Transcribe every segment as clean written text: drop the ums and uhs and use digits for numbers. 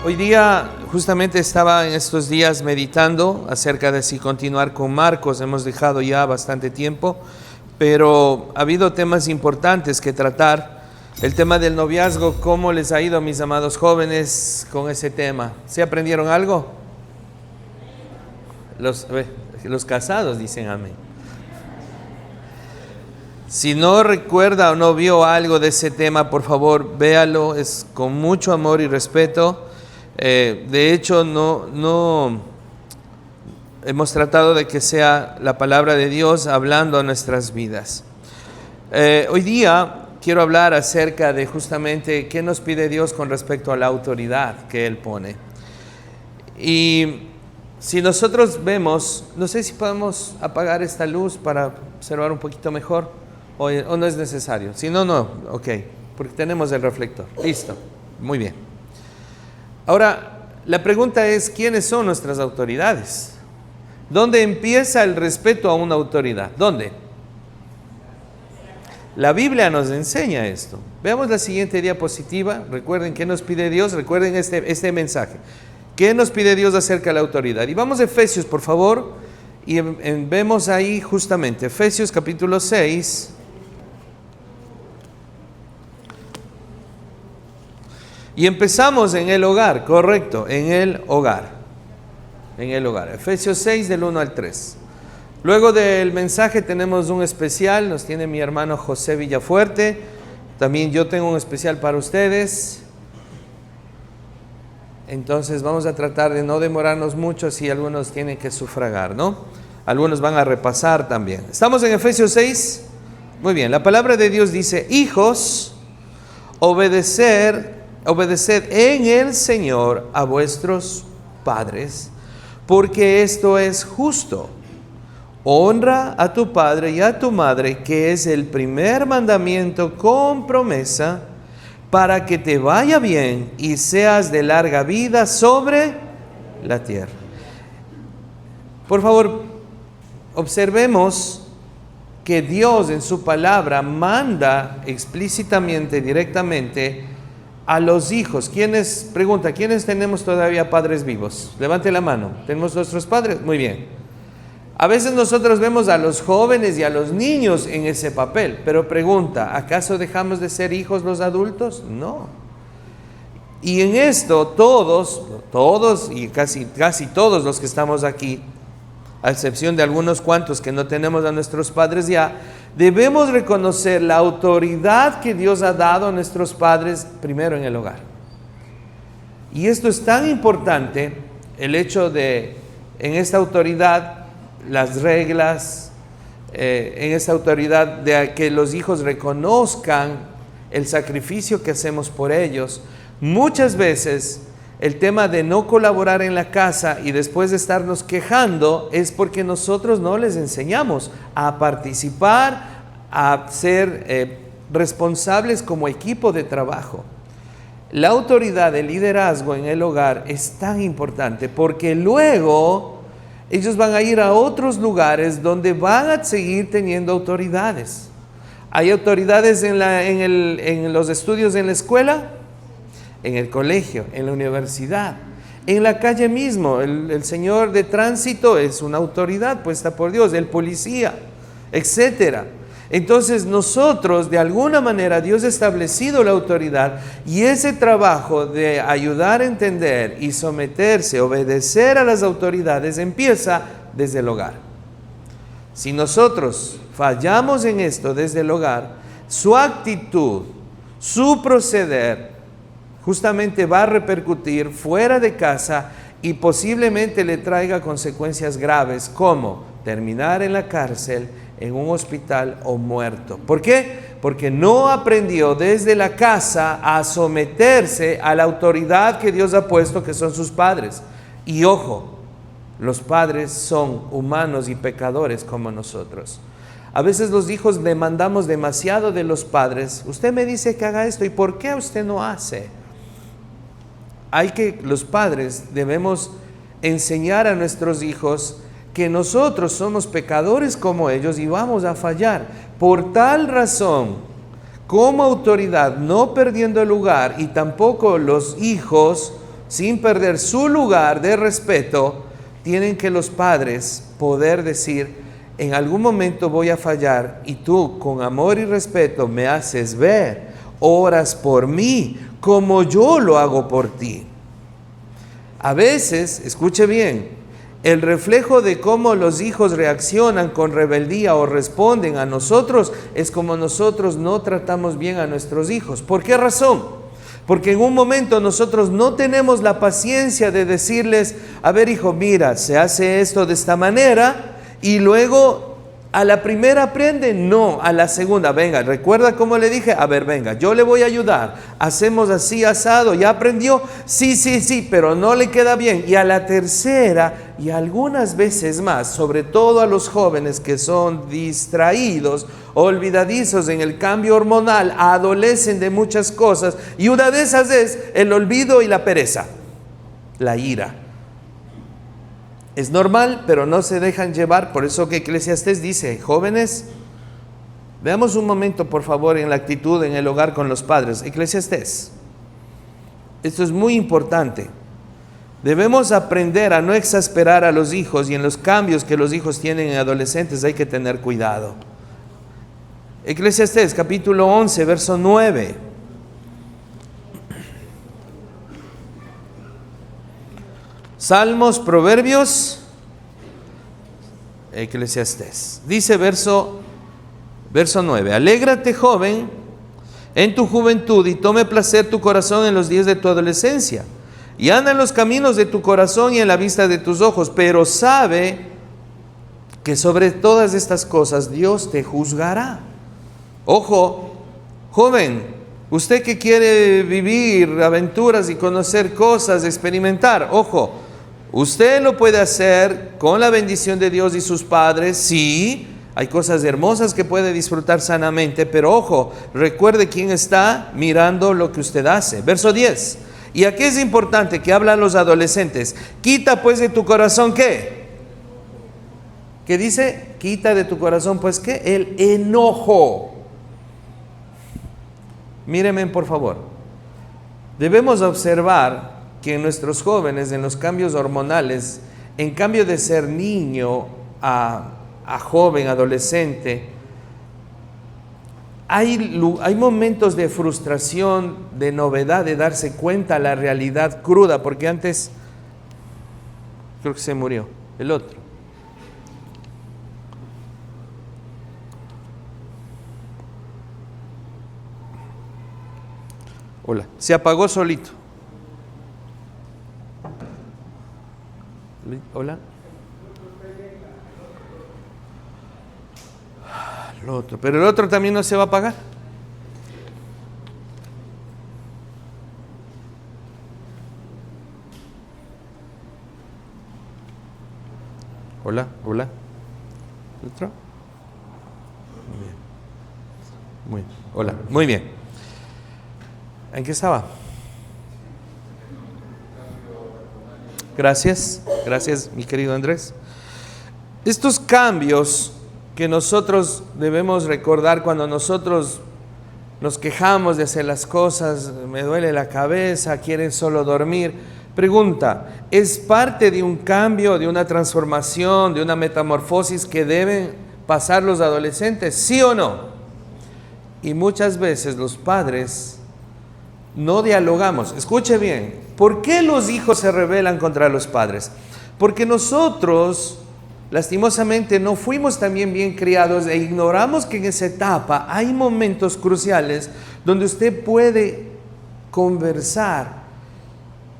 Hoy día justamente estaba en estos días meditando acerca de si continuar con Marcos. Hemos dejado ya bastante tiempo, pero ha habido temas importantes que tratar. El tema del noviazgo, ¿cómo les ha ido, mis amados jóvenes, con ese tema? ¿Se aprendieron algo? Los casados dicen amén. Si no recuerda o no vio algo de ese tema, por favor, véalo, es con mucho amor y respeto. De hecho, no hemos tratado de que sea la palabra de Dios hablando a nuestras vidas. Hoy día quiero hablar acerca de justamente qué nos pide Dios con respecto a la autoridad que Él pone. Y si nosotros vemos, no sé si podemos apagar esta luz para observar un poquito mejor, o no es necesario. Si no, ok, porque tenemos el reflector. Listo, muy bien. Ahora, la pregunta es, ¿quiénes son nuestras autoridades? ¿Dónde empieza el respeto a una autoridad? ¿Dónde? La Biblia nos enseña esto. Veamos la siguiente diapositiva. Recuerden qué nos pide Dios. Recuerden este mensaje. ¿Qué nos pide Dios acerca de la autoridad? Y vamos a Efesios, por favor. Y vemos ahí justamente Efesios capítulo 6. Y empezamos en el hogar, correcto, en el hogar. En el hogar. Efesios 6 del 1 al 3. Luego del mensaje tenemos un especial, nos tiene mi hermano José Villafuerte. También yo tengo un especial para ustedes. Entonces vamos a tratar de no demorarnos mucho, si algunos tienen que sufragar, ¿no? Algunos van a repasar también. Estamos en Efesios 6. Muy bien, la palabra de Dios dice: hijos, obedeced en el Señor a vuestros padres, porque esto es justo. Honra a tu padre y a tu madre, que es el primer mandamiento con promesa, para que te vaya bien y seas de larga vida sobre la tierra. Por favor, observemos que Dios en su palabra manda explícitamente, directamente, a los hijos. ¿Quiénes tenemos todavía padres vivos? Levante la mano. ¿Tenemos nuestros padres? Muy bien. A veces nosotros vemos a los jóvenes y a los niños en ese papel, pero pregunta, ¿acaso dejamos de ser hijos los adultos? No. Y en esto todos y casi todos los que estamos aquí, a excepción de algunos cuantos que no tenemos a nuestros padres ya, debemos reconocer la autoridad que Dios ha dado a nuestros padres primero en el hogar. Y esto es tan importante, el hecho de, en esta autoridad, las reglas, en esta autoridad de que los hijos reconozcan el sacrificio que hacemos por ellos. Muchas veces el tema de no colaborar en la casa y después de estarnos quejando es porque nosotros no les enseñamos a participar, a ser responsables como equipo de trabajo. La autoridad de liderazgo en el hogar es tan importante porque luego ellos van a ir a otros lugares donde van a seguir teniendo autoridades. Hay autoridades en los estudios en la escuela, en el colegio, en la universidad, en la calle mismo. El señor de tránsito es una autoridad puesta por Dios, el policía, etcétera. Entonces nosotros, de alguna manera, Dios ha establecido la autoridad, y ese trabajo de ayudar a entender y someterse, obedecer a las autoridades, empieza desde el hogar. Si nosotros fallamos en esto desde el hogar, su actitud, su proceder, justamente va a repercutir fuera de casa y posiblemente le traiga consecuencias graves, como terminar en la cárcel, en un hospital o muerto. ¿Por qué? Porque no aprendió desde la casa a someterse a la autoridad que Dios ha puesto, que son sus padres. Y ojo, los padres son humanos y pecadores como nosotros. A veces los hijos demandamos demasiado de los padres. Usted me dice que haga esto, ¿y por qué usted no hace? Los padres debemos enseñar a nuestros hijos que nosotros somos pecadores como ellos y vamos a fallar. Por tal razón, como autoridad, no perdiendo el lugar, y tampoco los hijos sin perder su lugar de respeto, tienen que los padres poder decir: en algún momento voy a fallar y tú con amor y respeto me haces ver, oras por mí como yo lo hago por ti. A veces, escuche bien, el reflejo de cómo los hijos reaccionan con rebeldía o responden a nosotros es como nosotros no tratamos bien a nuestros hijos. ¿Por qué razón? Porque en un momento nosotros no tenemos la paciencia de decirles: a ver, hijo, mira, se hace esto de esta manera, y luego a la primera aprende, no, a la segunda, venga, ¿recuerda cómo le dije? A ver, venga, yo le voy a ayudar, hacemos así, asado, ¿ya aprendió? Sí, pero no le queda bien. Y a la tercera, y algunas veces más, sobre todo a los jóvenes que son distraídos, olvidadizos en el cambio hormonal, adolecen de muchas cosas, y una de esas es el olvido y la pereza, la ira. Es normal, pero no se dejan llevar. Por eso que Eclesiastés dice: jóvenes, veamos un momento por favor en la actitud en el hogar con los padres. Eclesiastés, esto es muy importante. Debemos aprender a no exasperar a los hijos, y en los cambios que los hijos tienen en adolescentes hay que tener cuidado. Eclesiastés capítulo 11, verso 9. Salmos, Proverbios, Eclesiastés. Dice verso 9: alégrate, joven, en tu juventud, y tome placer tu corazón en los días de tu adolescencia, y anda en los caminos de tu corazón y en la vista de tus ojos, pero sabe que sobre todas estas cosas Dios te juzgará. Ojo, joven, usted que quiere vivir aventuras y conocer cosas, experimentar, ojo, usted lo puede hacer con la bendición de Dios y sus padres. Sí, hay cosas hermosas que puede disfrutar sanamente, pero ojo, recuerde quién está mirando lo que usted hace. Verso 10. Y aquí es importante que hablan los adolescentes: quita pues de tu corazón, ¿qué? ¿Qué dice? Quita de tu corazón, pues, ¿qué? El enojo. Mírenme por favor. Debemos observar que nuestros jóvenes, en los cambios hormonales, en cambio de ser niño a joven, adolescente, hay momentos de frustración, de novedad, de darse cuenta la realidad cruda, porque antes creo que se murió el otro. Hola, se apagó solito. Hola. El otro, pero el otro también no se va a apagar. Hola. ¿El otro? Muy bien. Hola, muy bien. ¿En qué estaba? Gracias, mi querido Andrés. Estos cambios que nosotros debemos recordar cuando nosotros nos quejamos de hacer las cosas: me duele la cabeza, quieren solo dormir. Pregunta: ¿es parte de un cambio, de una transformación, de una metamorfosis que deben pasar los adolescentes? ¿Sí o no? Y muchas veces los padres no dialogamos. Escuche bien, ¿por qué los hijos se rebelan contra los padres? Porque nosotros, lastimosamente, no fuimos también bien criados e ignoramos que en esa etapa hay momentos cruciales donde usted puede conversar,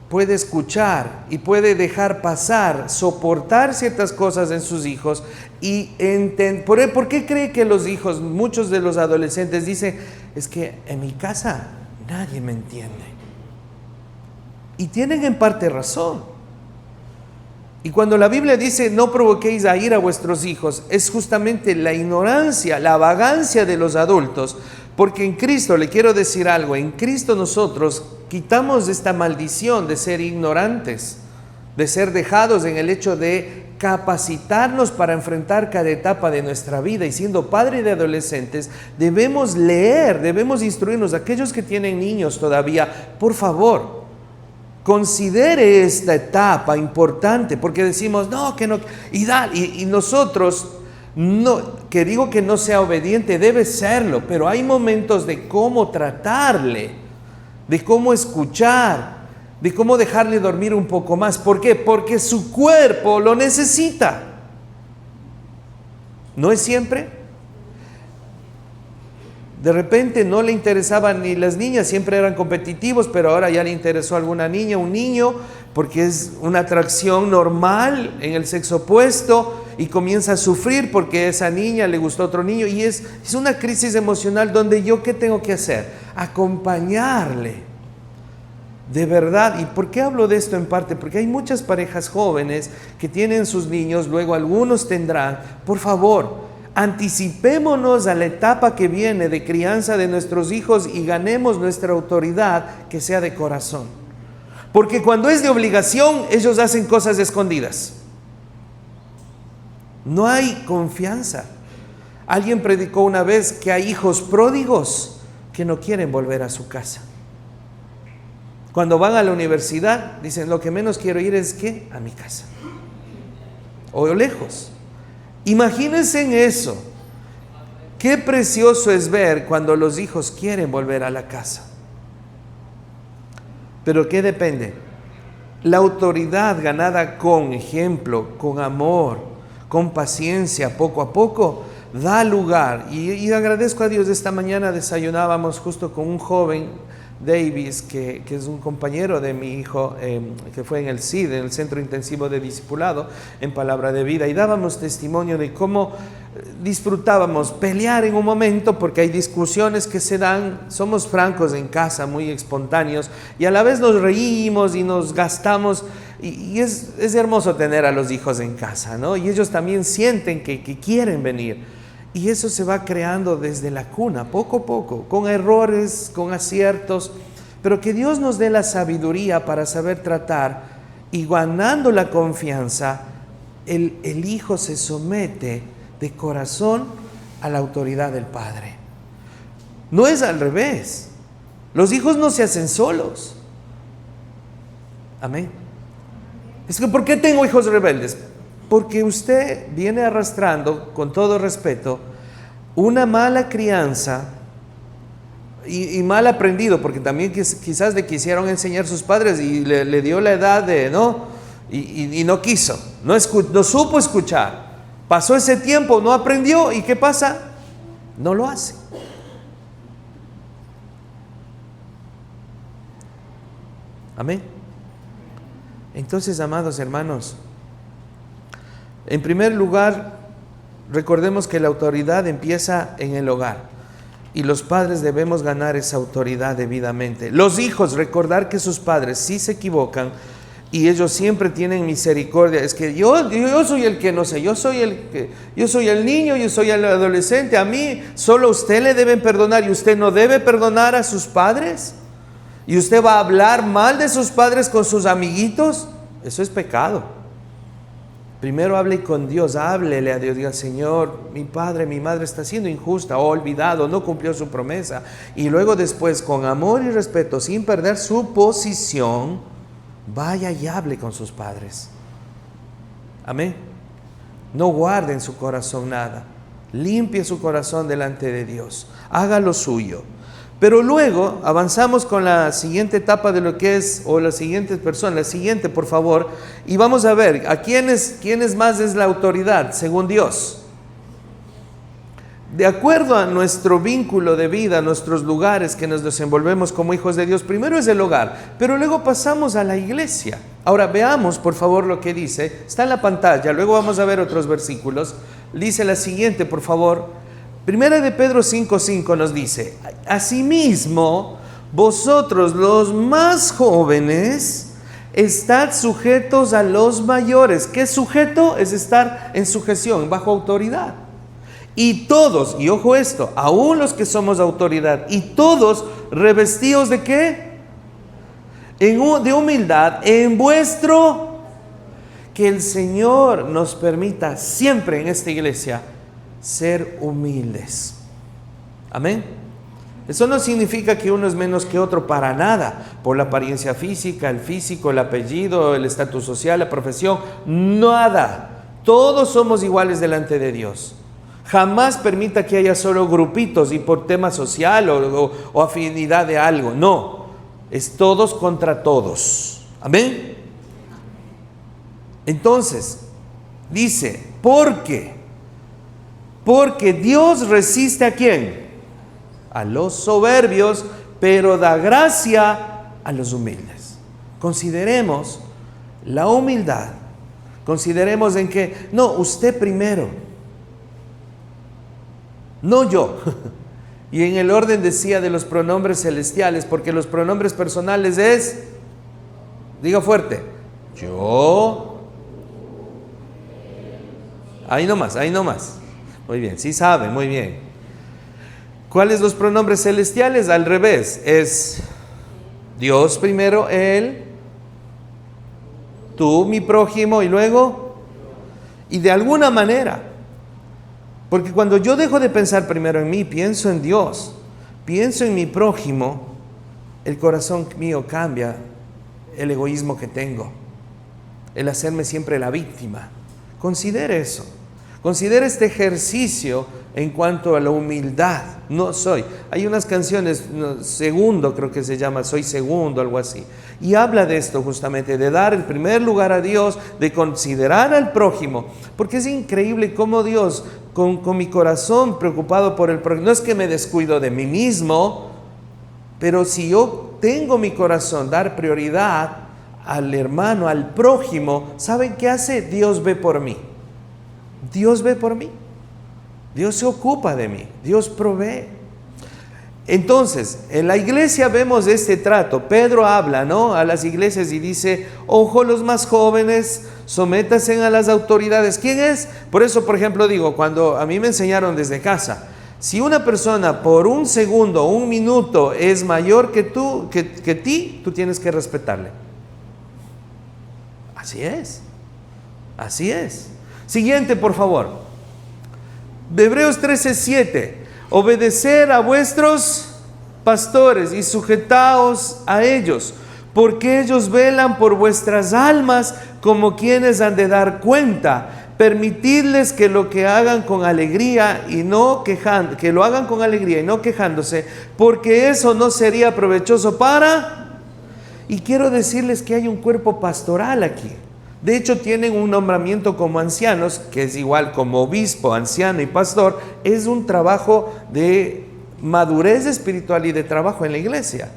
puede escuchar y puede dejar pasar, soportar ciertas cosas en sus hijos y entender. ¿Por qué cree que los hijos, muchos de los adolescentes dicen: es que en mi casa nadie me entiende? Y tienen en parte razón. Y cuando la Biblia dice: no provoquéis a ira a vuestros hijos, es justamente la ignorancia, la vagancia de los adultos. Porque en Cristo, le quiero decir algo, en Cristo nosotros quitamos esta maldición de ser ignorantes, de ser dejados en el hecho de capacitarnos para enfrentar cada etapa de nuestra vida. Y siendo padre de adolescentes, debemos leer, debemos instruirnos. Aquellos que tienen niños todavía, por favor, considere esta etapa importante, porque decimos, no, que no, y nosotros, no, que digo que no sea obediente, debe serlo, pero hay momentos de cómo tratarle, de cómo escuchar, de cómo dejarle dormir un poco más. ¿Por qué? Porque su cuerpo lo necesita. ¿No es siempre? De repente no le interesaban ni las niñas, siempre eran competitivos, pero ahora ya le interesó a alguna niña, un niño, porque es una atracción normal en el sexo opuesto, y comienza a sufrir porque a esa niña le gustó otro niño, y es una crisis emocional donde yo, ¿qué tengo que hacer? Acompañarle. De verdad. ¿Y por qué hablo de esto en parte? Porque hay muchas parejas jóvenes que tienen sus niños, luego algunos tendrán. Por favor, anticipémonos a la etapa que viene de crianza de nuestros hijos y ganemos nuestra autoridad que sea de corazón. Porque cuando es de obligación, ellos hacen cosas escondidas. No hay confianza. Alguien predicó una vez que hay hijos pródigos que no quieren volver a su casa. Cuando van a la universidad, dicen, lo que menos quiero ir es ¿qué? A mi casa. O lejos. Imagínense en eso. Qué precioso es ver cuando los hijos quieren volver a la casa. Pero ¿qué depende? La autoridad ganada con ejemplo, con amor, con paciencia, poco a poco, da lugar. Y agradezco a Dios, esta mañana desayunábamos justo con un joven, Davis, que es un compañero de mi hijo, que fue en el CID, en el Centro Intensivo de Discipulado, en Palabra de Vida, y dábamos testimonio de cómo disfrutábamos pelear en un momento, porque hay discusiones que se dan, somos francos en casa, muy espontáneos, y a la vez nos reímos y nos gastamos, y es hermoso tener a los hijos en casa, ¿no? Y ellos también sienten que quieren venir. Y eso se va creando desde la cuna, poco a poco, con errores, con aciertos, pero que Dios nos dé la sabiduría para saber tratar, y ganando la confianza, el hijo se somete de corazón a la autoridad del padre. No es al revés. Los hijos no se hacen solos. Amén. Es que ¿por qué tengo hijos rebeldes? Porque usted viene arrastrando, con todo respeto, una mala crianza y mal aprendido, porque también quizás le quisieron enseñar sus padres y le dio la edad de, ¿no? Y no quiso, no supo escuchar. Pasó ese tiempo, no aprendió, ¿y qué pasa? No lo hace. Amén. Entonces, amados hermanos, en primer lugar, recordemos que la autoridad empieza en el hogar y los padres debemos ganar esa autoridad debidamente. Los hijos, recordar que sus padres sí se equivocan y ellos siempre tienen misericordia. Es que yo soy el que no sé, yo soy el niño, yo soy el adolescente, a mí solo usted le deben perdonar y usted no debe perdonar a sus padres. ¿Y usted va a hablar mal de sus padres con sus amiguitos? Eso es pecado. Primero hable con Dios, háblele a Dios, diga, Señor, mi padre, mi madre está siendo injusta, o olvidado, no cumplió su promesa. Y luego después, con amor y respeto, sin perder su posición, vaya y hable con sus padres. Amén. No guarde en su corazón nada. Limpie su corazón delante de Dios. Haga lo suyo. Pero luego avanzamos con la siguiente etapa de lo que es, o las siguientes personas, la siguiente por favor, y vamos a ver, ¿a quiénes más es la autoridad según Dios? De acuerdo a nuestro vínculo de vida, nuestros lugares que nos desenvolvemos como hijos de Dios, primero es el hogar, pero luego pasamos a la iglesia. Ahora veamos por favor lo que dice, está en la pantalla, luego vamos a ver otros versículos, dice la siguiente por favor. Primera de Pedro 5:5 nos dice, asimismo, vosotros los más jóvenes, estad sujetos a los mayores. ¿Qué es sujeto? Es estar en sujeción, bajo autoridad. Y todos, y ojo esto, aún los que somos autoridad, y todos revestidos ¿de qué? De humildad, en vuestro, que el Señor nos permita siempre en esta iglesia ser humildes. Amén. Eso no significa que uno es menos que otro, para nada, por la apariencia física, el físico, el apellido, el estatus social, la profesión, nada. Todos somos iguales delante de Dios. Jamás permita que haya solo grupitos y por tema social o afinidad de algo. No, es todos contra todos. Amén. Entonces, dice, porque Dios resiste ¿a quién? A los soberbios, pero da gracia a los humildes. Consideremos la humildad. Consideremos en que, no, usted primero, no yo. Y en el orden decía de los pronombres celestiales, porque los pronombres personales es, diga fuerte, yo. Ahí nomás. Muy bien, sí sabe, muy bien. ¿Cuáles los pronombres celestiales? Al revés, es Dios primero, Él, tú, mi prójimo, y luego, y de alguna manera, porque cuando yo dejo de pensar primero en mí, pienso en Dios, pienso en mi prójimo, el corazón mío cambia, el egoísmo que tengo, el hacerme siempre la víctima. Considere eso. Considera este ejercicio en cuanto a la humildad. No soy. Hay unas canciones, Segundo creo que se llama, Soy Segundo, algo así. Y habla de esto justamente, de dar el primer lugar a Dios, de considerar al prójimo. Porque es increíble cómo Dios, con mi corazón preocupado por el prójimo, no es que me descuido de mí mismo, pero si yo tengo mi corazón, dar prioridad al hermano, al prójimo, ¿saben qué hace? Dios ve por mí. Dios ve por mí, Dios se ocupa de mí, Dios provee. Entonces, en la iglesia vemos este trato. Pedro habla, ¿no?, a las iglesias y dice, ojo los más jóvenes, sométanse a las autoridades. ¿Quién es? Por eso, por ejemplo, digo, cuando a mí me enseñaron desde casa, si una persona por un segundo, un minuto es mayor que tú, que ti, tú tienes que respetarle. Así es, así es. Siguiente, por favor. De Hebreos 13:7. Obedecer a vuestros pastores y sujetaos a ellos, porque ellos velan por vuestras almas como quienes han de dar cuenta. Permitidles que lo que hagan con alegría y no que lo hagan con alegría y no quejándose, porque eso no sería provechoso para. Y quiero decirles que hay un cuerpo pastoral aquí. De hecho, tienen un nombramiento como ancianos, que es igual como obispo, anciano y pastor. Es un trabajo de madurez espiritual y de trabajo en la iglesia.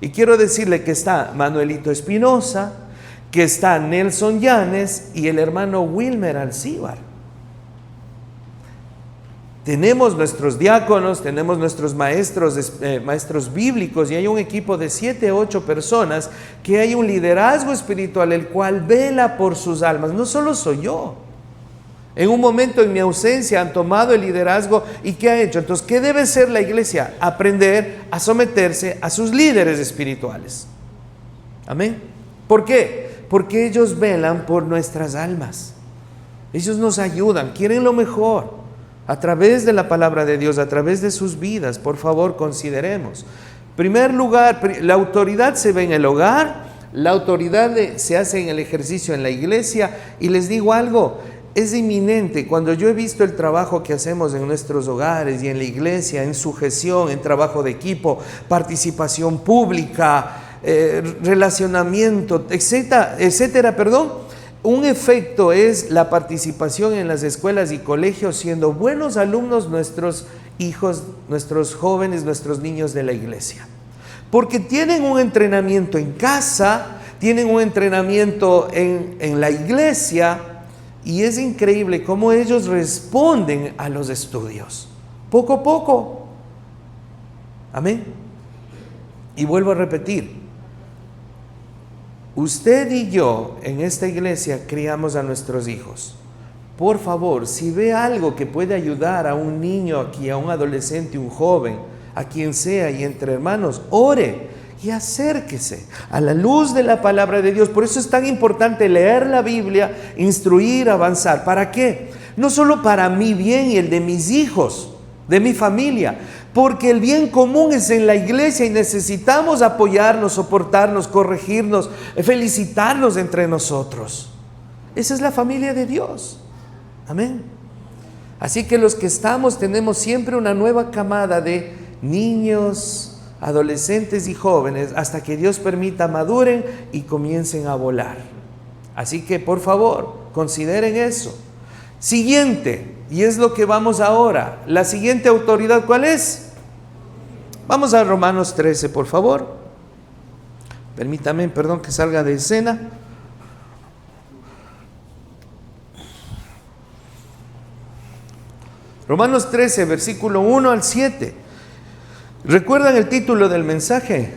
Y quiero decirle que está Manuelito Espinosa, que está Nelson Llanes y el hermano Wilmer Alcíbar. Tenemos nuestros diáconos, tenemos nuestros maestros bíblicos, y hay un equipo de 7 o 8 personas que hay un liderazgo espiritual el cual vela por sus almas. No solo soy yo. En un momento en mi ausencia han tomado el liderazgo. ¿Y qué ha hecho? Entonces, ¿qué debe ser la iglesia? Aprender a someterse a sus líderes espirituales. Amén. ¿Por qué? Porque ellos velan por nuestras almas. Ellos nos ayudan, quieren lo mejor. A través de la palabra de Dios, a través de sus vidas, por favor, consideremos. En primer lugar, la autoridad se ve en el hogar, la autoridad se hace en el ejercicio en la iglesia, y les digo algo, es inminente. Cuando yo he visto el trabajo que hacemos en nuestros hogares y en la iglesia, en sujeción, en trabajo de equipo, participación pública, relacionamiento, etcétera, un efecto es la participación en las escuelas y colegios, siendo buenos alumnos nuestros hijos, nuestros jóvenes, nuestros niños de la iglesia. Porque tienen un entrenamiento en casa, tienen un entrenamiento en la iglesia, y es increíble cómo ellos responden a los estudios. Poco a poco. Amén. Y vuelvo a repetir. Usted y yo en esta iglesia criamos a nuestros hijos. Por favor, si ve algo que puede ayudar a un niño aquí, a un adolescente, un joven, a quien sea, y entre hermanos, ore y acérquese a la luz de la palabra de Dios. Por eso es tan importante leer la Biblia, instruir, avanzar. ¿Para qué? No solo para mi bien y el de mis hijos, de mi familia, porque el bien común es en la iglesia y necesitamos apoyarnos, soportarnos, corregirnos, felicitarnos entre nosotros. Esa es la familia de Dios. Amén. Así que los que estamos tenemos siempre una nueva camada de niños, adolescentes y jóvenes hasta que Dios permita maduren y comiencen a volar. Así que por favor, consideren eso. Siguiente, y es lo que vamos ahora. La siguiente autoridad, ¿cuál es? Vamos a Romanos 13, por favor. Permítame, perdón que salga de escena. Romanos 13, versículo 1 al 7. ¿Recuerdan el título del mensaje?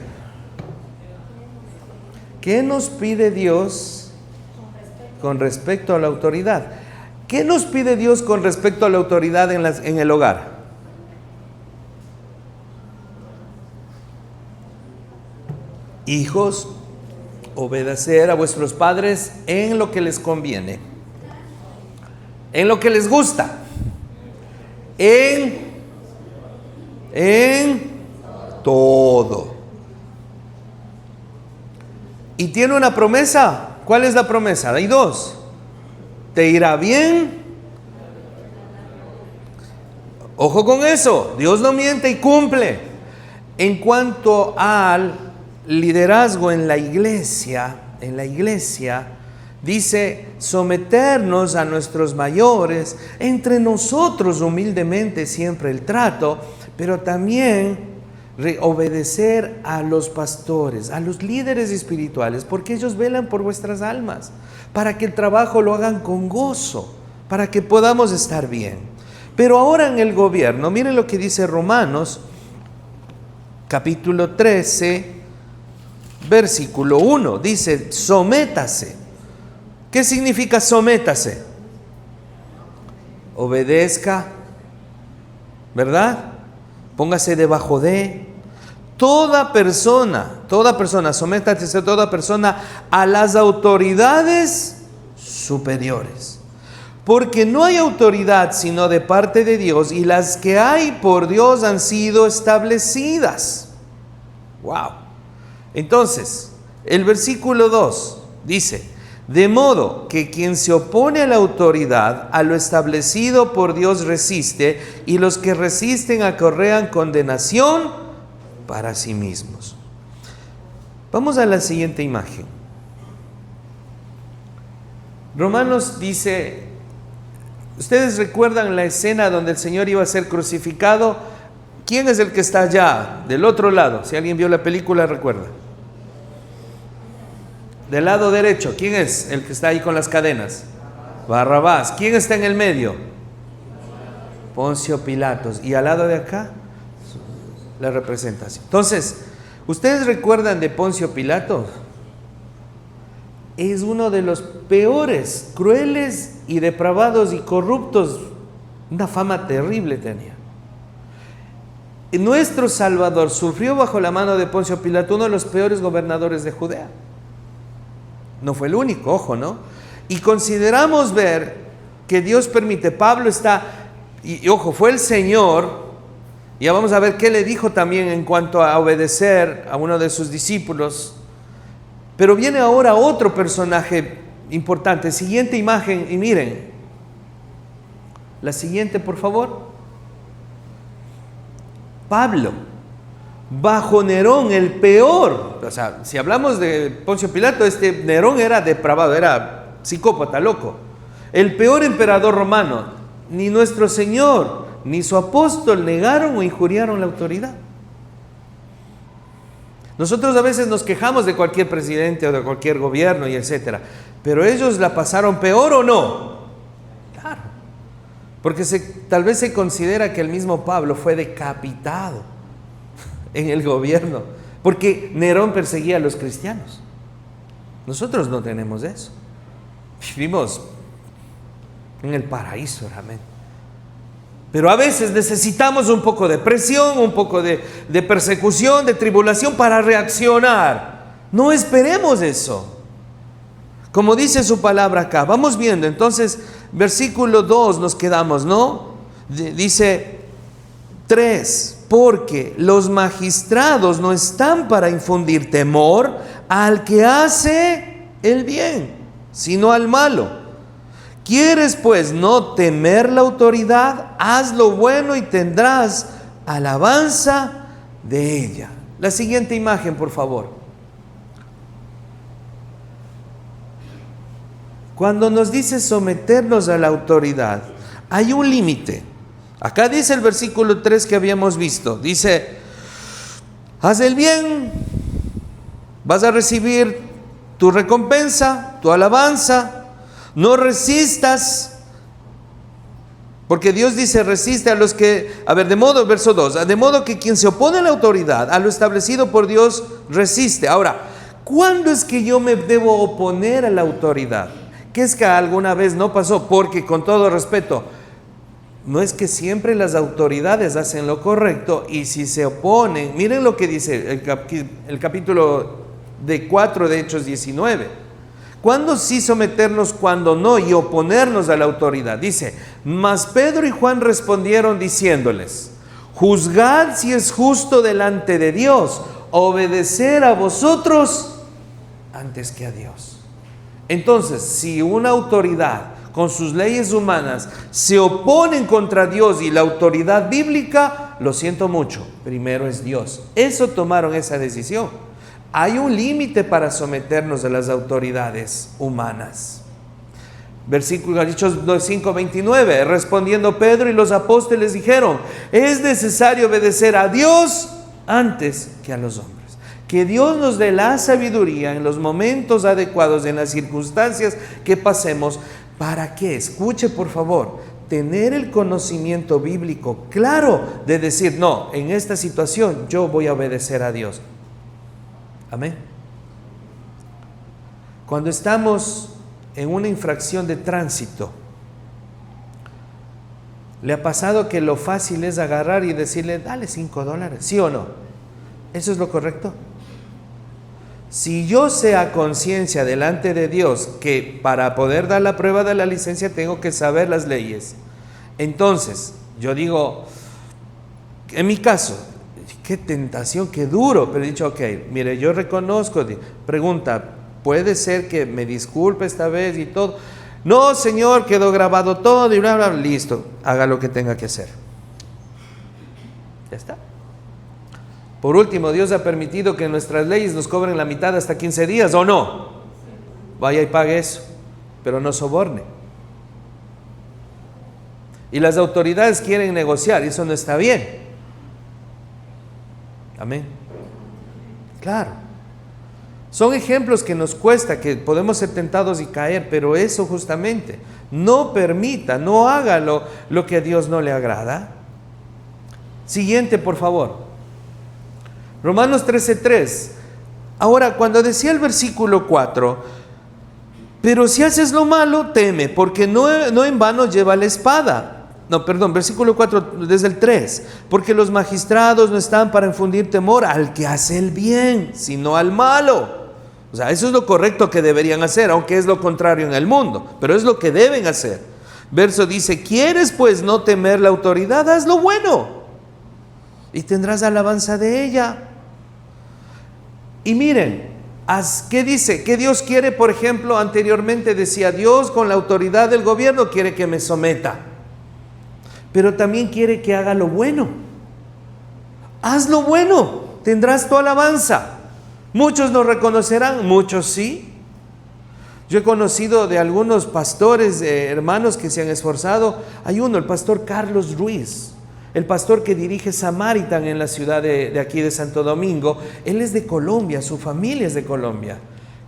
¿Qué nos pide Dios con respecto a la autoridad? ¿Qué nos pide Dios con respecto a la autoridad en el hogar? Hijos, obedecer a vuestros padres en lo que les conviene, en lo que les gusta, en todo. Y tiene una promesa. ¿Cuál es la promesa? Hay dos. Te irá bien. Ojo con eso. Dios no miente y cumple. En cuanto al liderazgo en la iglesia, dice someternos a nuestros mayores, entre nosotros humildemente siempre el trato, pero también obedecer a los pastores, a los líderes espirituales, porque ellos velan por vuestras almas, para que el trabajo lo hagan con gozo, para que podamos estar bien. Pero ahora en el gobierno, miren lo que dice Romanos, capítulo 13, versículo 1, dice, sométase. ¿Qué significa sométase? Obedezca, ¿verdad? Póngase debajo de. Toda persona, sométase toda persona a las autoridades superiores. Porque no hay autoridad sino de parte de Dios, y las que hay por Dios han sido establecidas. Wow. Entonces, el versículo 2 dice, de modo que quien se opone a la autoridad, a lo establecido por Dios resiste, y los que resisten acarrean condenación para sí mismos. Vamos a la siguiente imagen. Romanos dice, ¿ustedes recuerdan la escena donde el Señor iba a ser crucificado? ¿Quién es el que está allá, del otro lado? Si alguien vio la película, recuerda. Del lado derecho, ¿quién es el que está ahí con las cadenas? Barrabás. ¿Quién está en el medio? Poncio Pilatos. ¿Y al lado de acá? La representación. Entonces, ¿ustedes recuerdan de Poncio Pilatos? Es uno de los peores, crueles y depravados y corruptos. Una fama terrible tenía. Nuestro Salvador sufrió bajo la mano de Poncio Pilato, uno de los peores gobernadores de Judea. No fue el único, ojo, ¿no? Y consideramos ver que Dios permite, Pablo está, y ojo, fue el Señor, ya vamos a ver qué le dijo también en cuanto a obedecer a uno de sus discípulos, pero viene ahora otro personaje importante. Siguiente imagen, y miren, la siguiente por favor. Pablo, bajo Nerón, el peor, o sea, si hablamos de Poncio Pilato, Nerón era depravado, era psicópata, loco, el peor emperador romano. Ni nuestro Señor ni su apóstol negaron o injuriaron la autoridad. Nosotros a veces nos quejamos de cualquier presidente o de cualquier gobierno y etcétera, pero ellos la pasaron peor, ¿o no? Claro, porque tal vez se considera que el mismo Pablo fue decapitado en el gobierno, porque Nerón perseguía a los cristianos. Nosotros no tenemos eso. Vivimos en el paraíso realmente. Pero a veces necesitamos un poco de presión, un poco de persecución, de tribulación para reaccionar. No esperemos eso. Como dice su palabra acá, vamos viendo. Entonces, versículo 2 nos quedamos, ¿no? Dice 3. porque los magistrados no están para infundir temor al que hace el bien, sino al malo. ¿Quieres pues no temer la autoridad? Haz lo bueno y tendrás alabanza de ella. La siguiente imagen, por favor. Cuando nos dice someternos a la autoridad, hay un límite. Acá dice el versículo 3 que habíamos visto. Dice, haz el bien, vas a recibir tu recompensa, tu alabanza. No resistas, porque Dios dice resiste a los que, verso 2, de modo que quien se opone a la autoridad, a lo establecido por Dios, resiste. Ahora, ¿cuándo es que yo me debo oponer a la autoridad? ¿Qué es que alguna vez no pasó? Porque con todo respeto, no es que siempre las autoridades hacen lo correcto y si se oponen, miren lo que dice el capítulo 4 de Hechos 19. ¿Cuándo sí someternos, cuándo no? Y oponernos a la autoridad. Dice, mas Pedro y Juan respondieron diciéndoles, juzgad si es justo delante de Dios obedecer a vosotros antes que a Dios. Entonces, si una autoridad con sus leyes humanas se oponen contra Dios y la autoridad bíblica, lo siento mucho, primero es Dios. Eso tomaron esa decisión. Hay un límite para someternos a las autoridades humanas. Versículo Hechos 5:29, respondiendo Pedro y los apóstoles dijeron, es necesario obedecer a Dios antes que a los hombres. Que Dios nos dé la sabiduría en los momentos adecuados, en las circunstancias que pasemos. ¿Para qué? Escuche por favor, tener el conocimiento bíblico claro de decir, no, en esta situación yo voy a obedecer a Dios. Amén. Cuando estamos en una infracción de tránsito, ¿le ha pasado que lo fácil es agarrar y decirle, dale $5? ¿Sí o no? ¿Eso es lo correcto? Si yo sé a conciencia delante de Dios que para poder dar la prueba de la licencia tengo que saber las leyes, entonces yo digo, en mi caso, qué tentación, qué duro, pero he dicho, ok, mire, yo reconozco, pregunta, ¿puede ser que me disculpe esta vez y todo? No, Señor, quedó grabado todo y bla, bla, listo, haga lo que tenga que hacer. Ya está. Por último, Dios ha permitido que nuestras leyes nos cobren la mitad hasta 15 días, ¿o no? Vaya y pague eso, pero no soborne. Y las autoridades quieren negociar, y eso no está bien. Amén. Claro. Son ejemplos que nos cuesta, que podemos ser tentados y caer, pero eso justamente, no permita, no haga lo que a Dios no le agrada. Siguiente, por favor. Romanos 13:3. Ahora, cuando decía el versículo 4, pero si haces lo malo, teme, porque no en vano lleva la espada. No, perdón, versículo 4, desde el 3. Porque los magistrados no están para infundir temor al que hace el bien, sino al malo. O sea, eso es lo correcto que deberían hacer, aunque es lo contrario en el mundo, pero es lo que deben hacer. Verso dice, ¿quieres pues no temer la autoridad? Haz lo bueno y tendrás alabanza de ella. Y miren, ¿qué dice? ¿Qué Dios quiere? Por ejemplo, anteriormente decía, Dios con la autoridad del gobierno quiere que me someta, pero también quiere que haga lo bueno. Haz lo bueno, tendrás tu alabanza. Muchos nos reconocerán, muchos sí. Yo he conocido de algunos pastores, hermanos que se han esforzado. Hay uno, el pastor Carlos Ruiz, el pastor que dirige Samaritan en la ciudad de aquí de Santo Domingo. Él es de Colombia, su familia es de Colombia.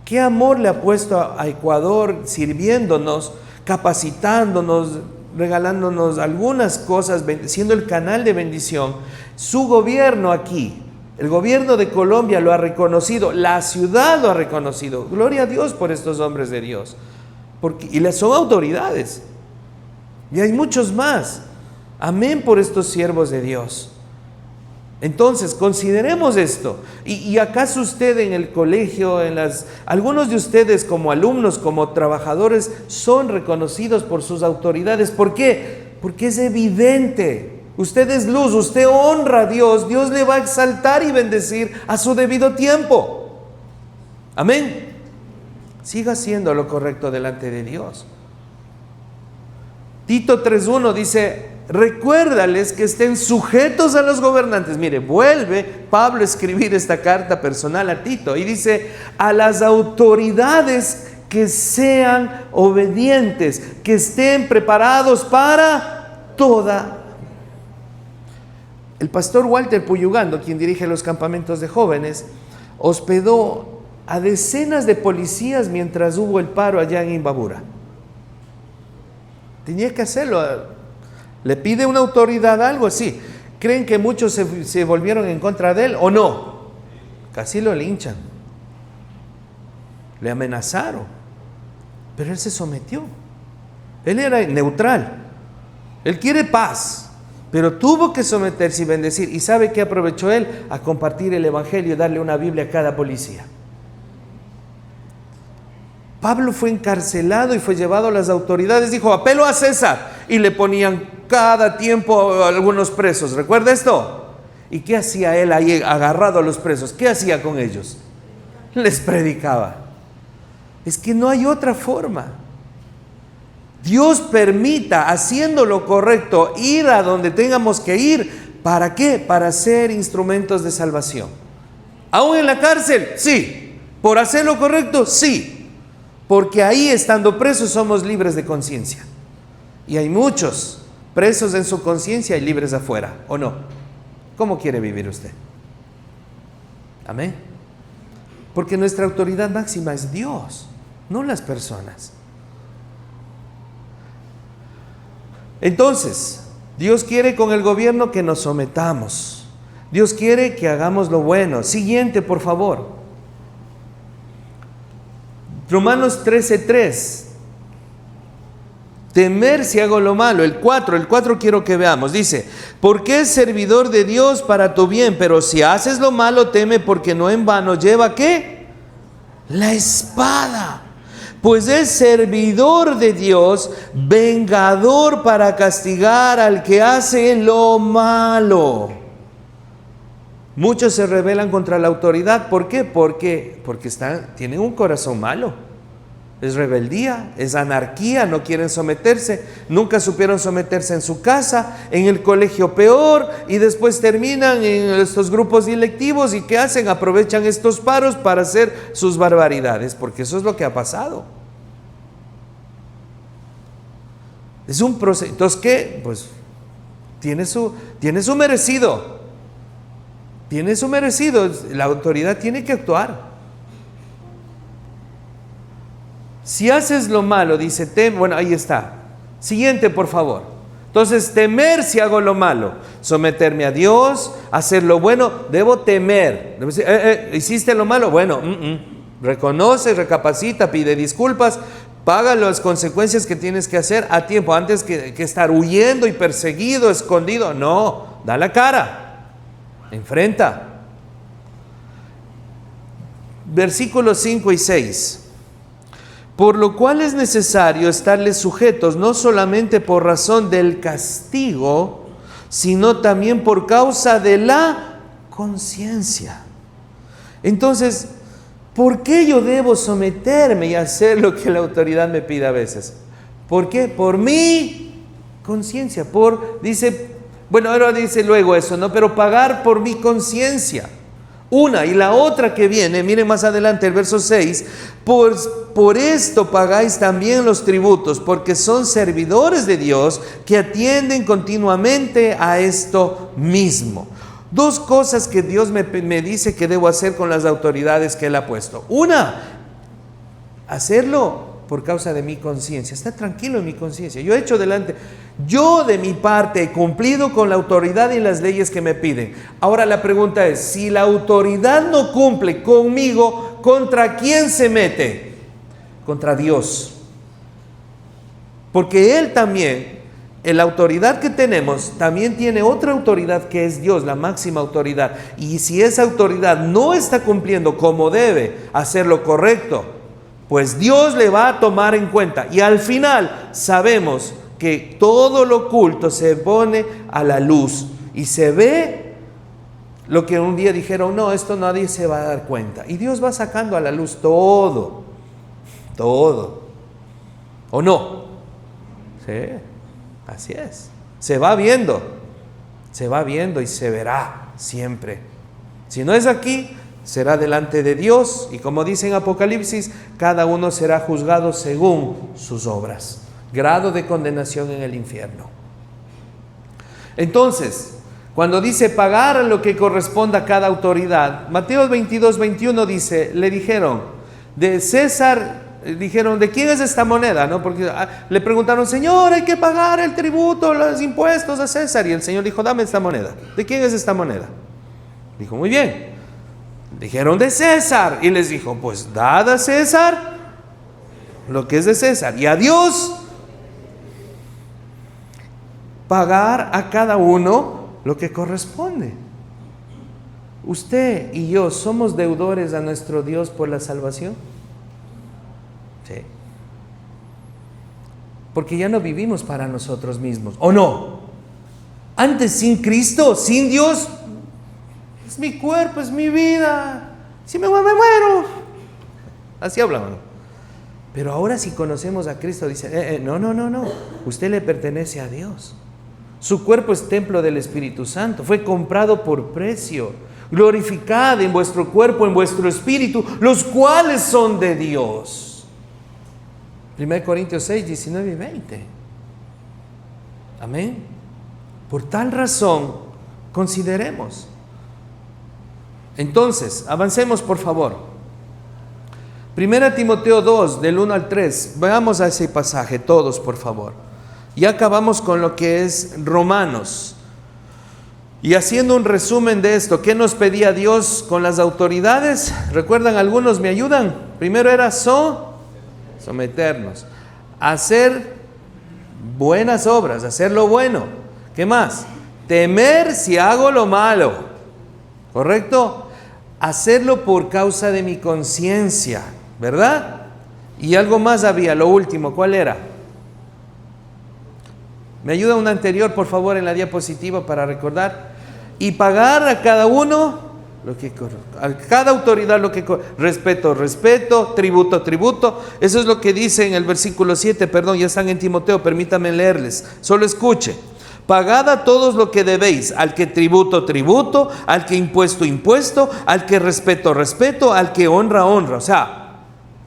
Qué amor le ha puesto a Ecuador, sirviéndonos, capacitándonos, regalándonos algunas cosas, siendo el canal de bendición. Su gobierno aquí, el gobierno de Colombia lo ha reconocido, la ciudad lo ha reconocido. Gloria a Dios por estos hombres de Dios. Y son autoridades. Y hay muchos más. Amén por estos siervos de Dios. Entonces, consideremos esto. ¿Y acaso usted en el colegio, algunos de ustedes como alumnos, como trabajadores, son reconocidos por sus autoridades? ¿Por qué? Porque es evidente Usted es luz, usted honra a Dios, Dios le va a exaltar y bendecir a su debido tiempo. Amén. Siga haciendo lo correcto delante de Dios. Tito 3:1 dice: recuérdales que estén sujetos a los gobernantes. Mire, vuelve Pablo a escribir esta carta personal a Tito y dice: a las autoridades que sean obedientes, que estén preparados para toda. El pastor Walter Puyugando, quien dirige los campamentos de jóvenes, hospedó a decenas de policías mientras hubo el paro allá en Imbabura. Tenía que hacerlo. ¿Le pide una autoridad algo? Sí. ¿Creen que muchos se volvieron en contra de él o no? Casi lo linchan. Le amenazaron. Pero él se sometió. Él era neutral. Él quiere paz. Pero tuvo que someterse y bendecir. ¿Y sabe qué aprovechó él? A compartir el evangelio y darle una Biblia a cada policía. Pablo fue encarcelado y fue llevado a las autoridades. Dijo: apelo a César. Y le ponían cada tiempo a algunos presos. ¿Recuerda esto? ¿Y qué hacía él ahí agarrado a los presos? ¿Qué hacía con ellos? Les predicaba. Es que no hay otra forma. Dios permita, haciendo lo correcto, ir a donde tengamos que ir. ¿Para qué? Para ser instrumentos de salvación. ¿Aún en la cárcel? Sí. ¿Por hacer lo correcto? Sí. Porque ahí, estando presos, somos libres de conciencia. Y hay muchos presos en su conciencia y libres afuera, ¿o no? ¿Cómo quiere vivir usted? Amén. Porque nuestra autoridad máxima es Dios, no las personas. Entonces, Dios quiere con el gobierno que nos sometamos. Dios quiere que hagamos lo bueno. Siguiente, por favor. Romanos 13:3. Temer si hago lo malo. El 4 quiero que veamos. Dice: porque es servidor de Dios para tu bien, pero si haces lo malo, teme, porque no en vano lleva ¿qué? La espada. Pues es servidor de Dios, vengador para castigar al que hace lo malo. Muchos se rebelan contra la autoridad. ¿Por qué? Porque tienen un corazón malo. Es rebeldía, es anarquía, no quieren someterse, nunca supieron someterse en su casa, en el colegio peor, y después terminan en estos grupos directivos. ¿Y qué hacen? Aprovechan estos paros para hacer sus barbaridades, porque eso es lo que ha pasado. Es un proceso. Entonces, ¿qué? Pues tiene su merecido. Tiene su merecido. La autoridad tiene que actuar. Si haces lo malo, dice, bueno, ahí está. Siguiente, por favor. Entonces, temer si hago lo malo. Someterme a Dios, hacer lo bueno. Debo temer. Debo decir, ¿hiciste lo malo? Bueno, reconoce, recapacita, pide disculpas, paga las consecuencias que tienes que hacer a tiempo, antes que estar huyendo y perseguido, escondido. No, da la cara, enfrenta. Versículos 5 y 6. Por lo cual es necesario estarles sujetos, no solamente por razón del castigo, sino también por causa de la conciencia. Entonces, ¿por qué yo debo someterme y hacer lo que la autoridad me pide a veces? ¿Por qué? Por mi conciencia. Ahora dice luego eso, ¿no? Pero pagar por mi conciencia. Una, y la otra que viene, miren más adelante el verso 6, por esto pagáis también los tributos, porque son servidores de Dios que atienden continuamente a esto mismo. Dos cosas que Dios me dice que debo hacer con las autoridades que Él ha puesto. Una, hacerlo por causa de mi conciencia. Está tranquilo en mi conciencia. Yo de mi parte he cumplido con la autoridad y las leyes que me piden. Ahora la pregunta es, si la autoridad no cumple conmigo, ¿contra quién se mete? Contra Dios. Porque Él también, la autoridad que tenemos, también tiene otra autoridad que es Dios, la máxima autoridad. Y si esa autoridad no está cumpliendo como debe hacer lo correcto, pues Dios le va a tomar en cuenta. Y al final sabemos que todo lo oculto se pone a la luz y se ve lo que un día dijeron, no, esto nadie se va a dar cuenta. Y Dios va sacando a la luz todo. ¿O no? Sí, así es. Se va viendo y se verá siempre. Si no es aquí, será delante de Dios, y como dice en Apocalipsis, cada uno será juzgado según sus obras. Grado de condenación en el infierno. Entonces, cuando dice pagar lo que corresponda a cada autoridad, Mateo 22, 21 dice, le dijeron, de César, dijeron, ¿de quién es esta moneda? ¿No? Porque le preguntaron, Señor, hay que pagar el tributo, los impuestos a César. Y el Señor dijo, dame esta moneda. ¿De quién es esta moneda? Dijo, muy bien. Dijeron, de César. Y les dijo, pues dad a César lo que es de César. Y a Dios, pagar a cada uno lo que corresponde. Usted y yo somos deudores a nuestro Dios por la salvación. Sí. Porque ya no vivimos para nosotros mismos, ¿o no? Antes, sin Cristo, sin Dios, es mi cuerpo, es mi vida. Si me muero, me muero. Así hablaban. Pero ahora si conocemos a Cristo, dice, no. Usted le pertenece a Dios. Su cuerpo es templo del Espíritu Santo. Fue comprado por precio. Glorificad en vuestro cuerpo, en vuestro espíritu, los cuales son de Dios. 1 Corintios 6, 19 y 20. Amén. Por tal razón, consideremos. Entonces, avancemos por favor. 1 Timoteo 2, del 1 al 3. Veamos a ese pasaje todos, por favor. Ya acabamos con lo que es Romanos. Y haciendo un resumen de esto, ¿qué nos pedía Dios con las autoridades? ¿Recuerdan? Algunos me ayudan. Primero era someternos, hacer buenas obras, hacer lo bueno. ¿Qué más? Temer si hago lo malo. ¿Correcto? Hacerlo por causa de mi conciencia, ¿verdad? Y algo más había, lo último, ¿cuál era? ¿Me ayuda una anterior, por favor, en la diapositiva para recordar? Y pagar a cada uno lo que a cada autoridad lo que respeto, tributo. Eso es lo que dice en el versículo 7, perdón, ya están en Timoteo, permítanme leerles. Solo escuche. Pagad a todos lo que debéis, al que tributo, al que impuesto, al que respeto, al que honra. O sea,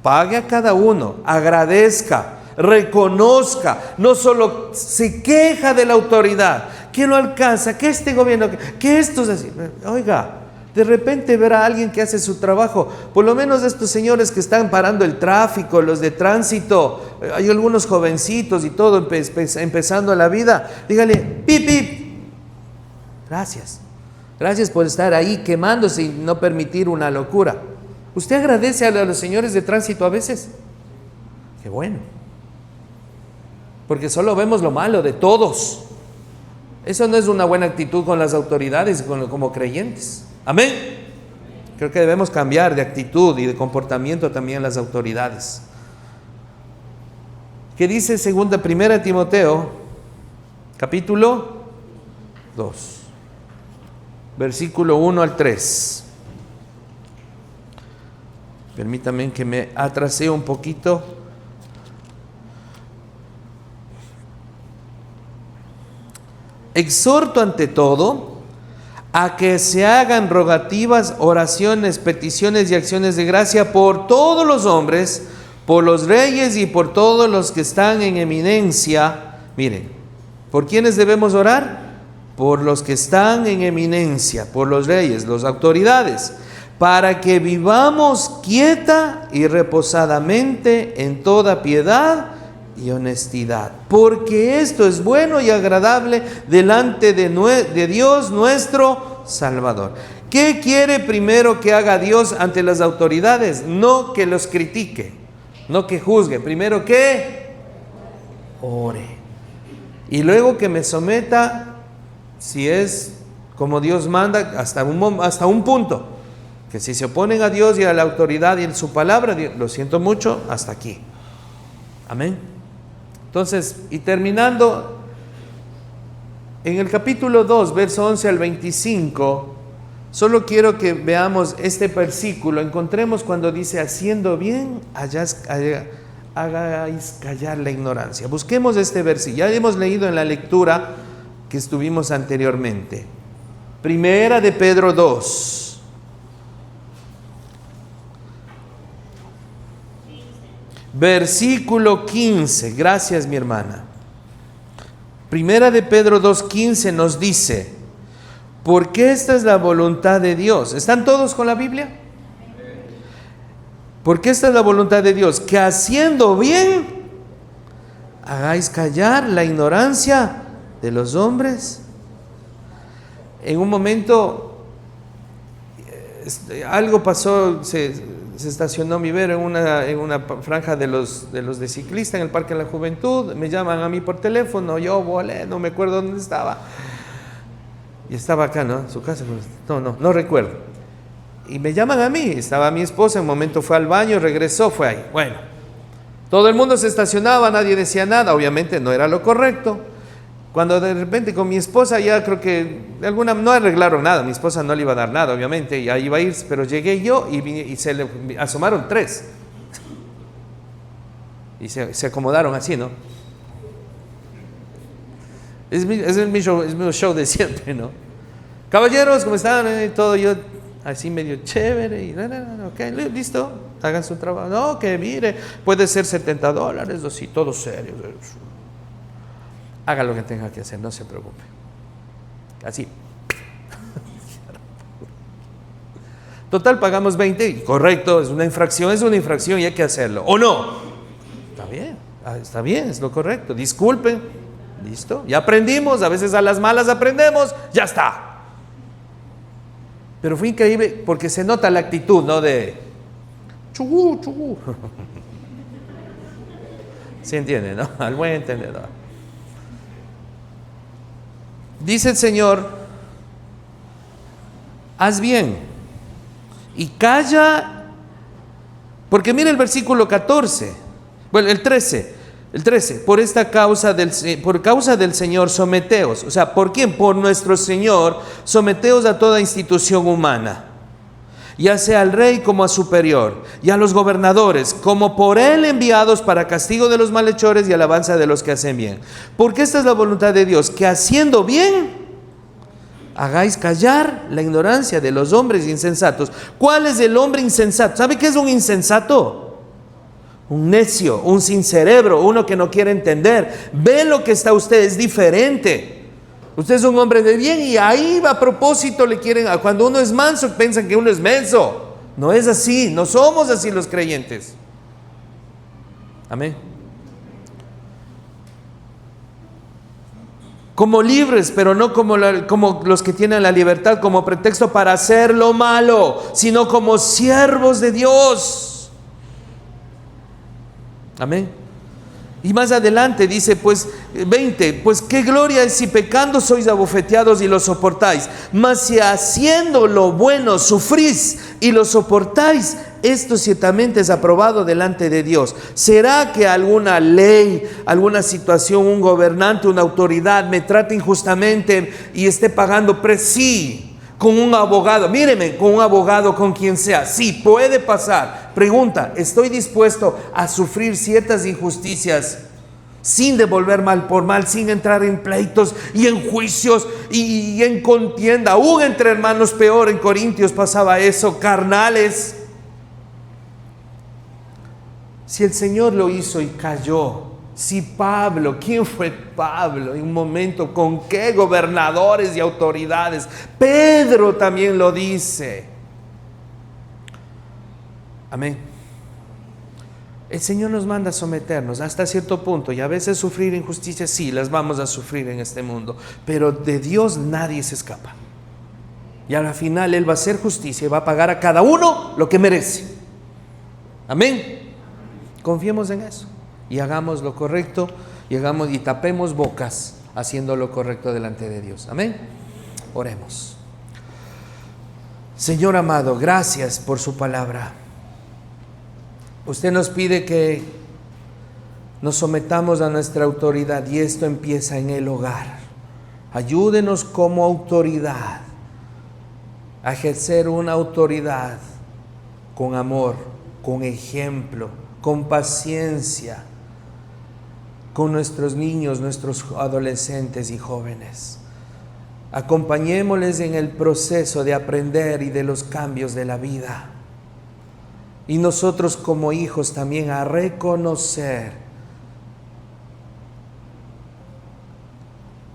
pague a cada uno, agradezca, reconozca, no solo se queja de la autoridad, que no alcanza, que este gobierno, que esto es así. Oiga, de repente verá a alguien que hace su trabajo, por lo menos estos señores que están parando el tráfico, los de tránsito, hay algunos jovencitos y todo empezando la vida, dígale, pip, pip, gracias por estar ahí quemándose y no permitir una locura. ¿Usted agradece a los señores de tránsito a veces? Qué bueno, porque solo vemos lo malo de todos. Eso no es una buena actitud con las autoridades como creyentes. Amén. Creo que debemos cambiar de actitud y de comportamiento también las autoridades. ¿Qué dice 1 Timoteo, capítulo 2, versículo 1 al 3? Permítanme que me atrasé un poquito. Exhorto ante todo a que se hagan rogativas, oraciones, peticiones y acciones de gracia por todos los hombres, por los reyes y por todos los que están en eminencia. Miren, ¿por quiénes debemos orar? Por los que están en eminencia, por los reyes, las autoridades, para que vivamos quieta y reposadamente en toda piedad y honestidad, porque esto es bueno y agradable delante de Dios nuestro Salvador. ¿Qué quiere primero que haga Dios ante las autoridades? No que los critique, no que juzgue, primero que ore y luego que me someta, si es como Dios manda, hasta un punto, que si se oponen a Dios y a la autoridad y en su palabra, lo siento mucho, hasta aquí. Amén. Entonces, y terminando, en el capítulo 2, verso 11 al 25, solo quiero que veamos este versículo. Encontremos cuando dice, haciendo bien, hagáis callar la ignorancia. Busquemos este versículo. Ya hemos leído en la lectura que estuvimos anteriormente. Primera de Pedro 2. Versículo 15. Gracias, mi hermana. Primera de Pedro 2:15 nos dice, porque esta es la voluntad de Dios. ¿Están todos con la Biblia? Porque esta es la voluntad de Dios, que haciendo bien, hagáis callar la ignorancia de los hombres. En un momento, algo pasó, se estacionó mi Vero en una franja de los de ciclista en el Parque de la Juventud. Me llaman a mí por teléfono, yo volé, no me acuerdo dónde estaba. Y estaba acá, ¿no? En su casa, no recuerdo. Y me llaman a mí, estaba mi esposa, en un momento fue al baño, regresó, fue ahí. Bueno, todo el mundo se estacionaba, nadie decía nada, obviamente no era lo correcto. Cuando de repente con mi esposa ya creo que no arreglaron nada, mi esposa no le iba a dar nada, obviamente, ya iba a ir, pero llegué yo y se le asomaron 3. Y se acomodaron así, ¿no? Es mi show de siempre, ¿no? Caballeros, ¿cómo están? Todo yo así medio chévere. Y, ok, listo, hagan su trabajo. No, que mire, puede ser $70, o sí, todo serio. Haga lo que tenga que hacer, no se preocupe. Así. Total, pagamos 20, correcto, es una infracción y hay que hacerlo. ¿O no? Está bien, es lo correcto. Disculpen, listo. Ya aprendimos, a veces a las malas aprendemos, ya está. Pero fue increíble porque se nota la actitud, ¿no? De chugú. ¿Se entiende, no? Al buen entendedor. Dice el Señor, haz bien y calla, porque mira el versículo 14, bueno, el 13, por causa del Señor someteos. O sea, ¿por quién? Por nuestro Señor, someteos a toda institución humana, ya sea al rey como a superior, y a los gobernadores, como por él enviados para castigo de los malhechores y alabanza de los que hacen bien. Porque esta es la voluntad de Dios, que haciendo bien, hagáis callar la ignorancia de los hombres insensatos. ¿Cuál es el hombre insensato? ¿Sabe qué es un insensato? Un necio, un sin cerebro, uno que no quiere entender. Ve lo que está usted, es diferente. Usted es un hombre de bien y ahí a propósito le quieren, cuando uno es manso piensan que uno es menso. No es así, no somos así los creyentes. Amén. Como libres, pero no como los que tienen la libertad como pretexto para hacer lo malo, sino como siervos de Dios. Amén. Y más adelante dice, pues 20, pues qué gloria es si pecando sois abofeteados y lo soportáis, mas si haciendo lo bueno sufrís y lo soportáis, esto ciertamente es aprobado delante de Dios. ¿Será que alguna ley, alguna situación, un gobernante, una autoridad me trate injustamente y esté pagando precio? Sí. Con un abogado, míreme, con un abogado, con quien sea, sí, puede pasar. Pregunta, ¿estoy dispuesto a sufrir ciertas injusticias sin devolver mal por mal, sin entrar en pleitos y en juicios y en contienda? Aún entre hermanos, peor, en Corintios pasaba eso, carnales. Si el Señor lo hizo y cayó, si Pablo, ¿quién fue Pablo en un momento? ¿Con qué gobernadores y autoridades? Pedro también lo dice. Amén. El Señor nos manda a someternos hasta cierto punto y a veces sufrir injusticias, sí, las vamos a sufrir en este mundo, pero de Dios nadie se escapa. Y a la final Él va a hacer justicia y va a pagar a cada uno lo que merece. Amén. Confiemos en eso. Y hagamos lo correcto y tapemos bocas haciendo lo correcto delante de Dios. Amén. Oremos. Señor amado, gracias por su palabra. Usted nos pide que nos sometamos a nuestra autoridad, y esto empieza en el hogar. Ayúdenos como autoridad a ejercer una autoridad con amor, con ejemplo, con paciencia, con nuestros niños, nuestros adolescentes y jóvenes. Acompañémosles en el proceso de aprender y de los cambios de la vida. Y nosotros como hijos también a reconocer,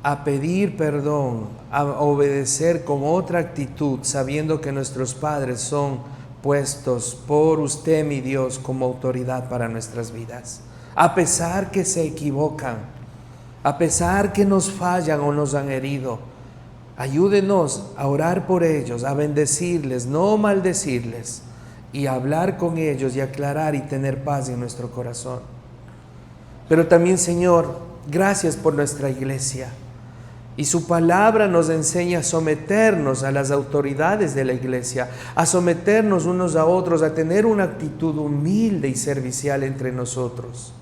a pedir perdón, a obedecer con otra actitud, sabiendo que nuestros padres son puestos por usted, mi Dios, como autoridad para nuestras vidas. A pesar que se equivocan, a pesar que nos fallan o nos han herido, ayúdenos a orar por ellos, a bendecirles, no maldecirles, y a hablar con ellos y aclarar y tener paz en nuestro corazón. Pero también, Señor, gracias por nuestra iglesia. Y su palabra nos enseña a someternos a las autoridades de la iglesia, a someternos unos a otros, a tener una actitud humilde y servicial entre nosotros.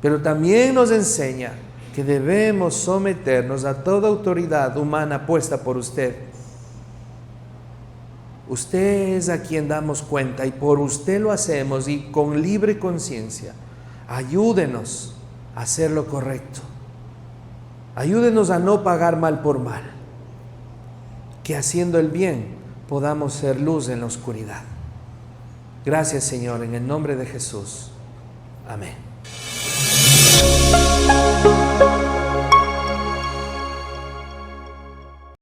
Pero también nos enseña que debemos someternos a toda autoridad humana puesta por usted. Usted es a quien damos cuenta y por usted lo hacemos, y con libre conciencia. Ayúdenos a hacer lo correcto. Ayúdenos a no pagar mal por mal. Que haciendo el bien podamos ser luz en la oscuridad. Gracias, Señor, en el nombre de Jesús. Amén.